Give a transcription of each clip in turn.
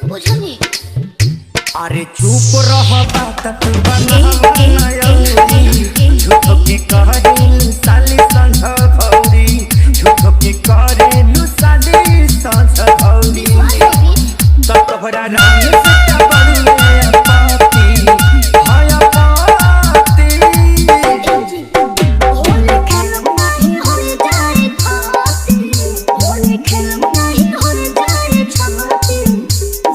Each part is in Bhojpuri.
बुझनी अरे चुप रह बात तू बनावरी झूठो की कहरी साली संग भौरी झूठो की करे नु साली संग भौरी तो तोहरा रंग से बड़ुए पाती हाय पाती होले खेलम नाही हो जाए पाती होले खेलम नाही हो जाए छमती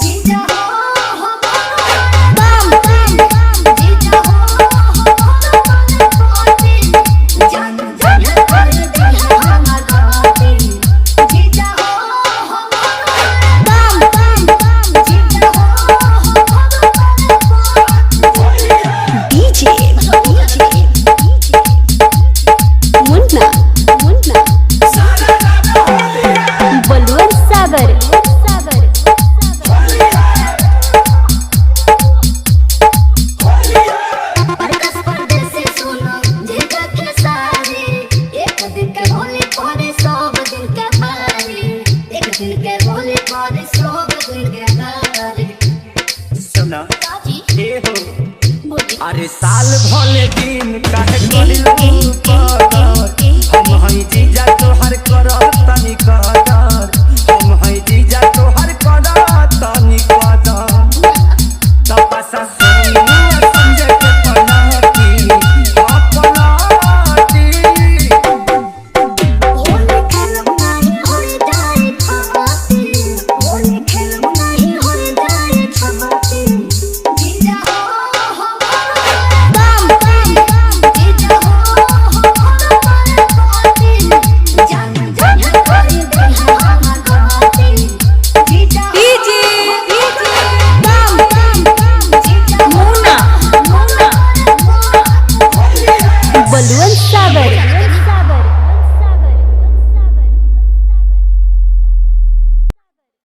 जीजा हो बम बम जीजा हो पाती जान जान कर दे हम गाती जीजा हो बम बम जीजा हो डीजे मुन्ना बलवंत सागर सुना ए हो अरे साल भले दिन काहे करिलू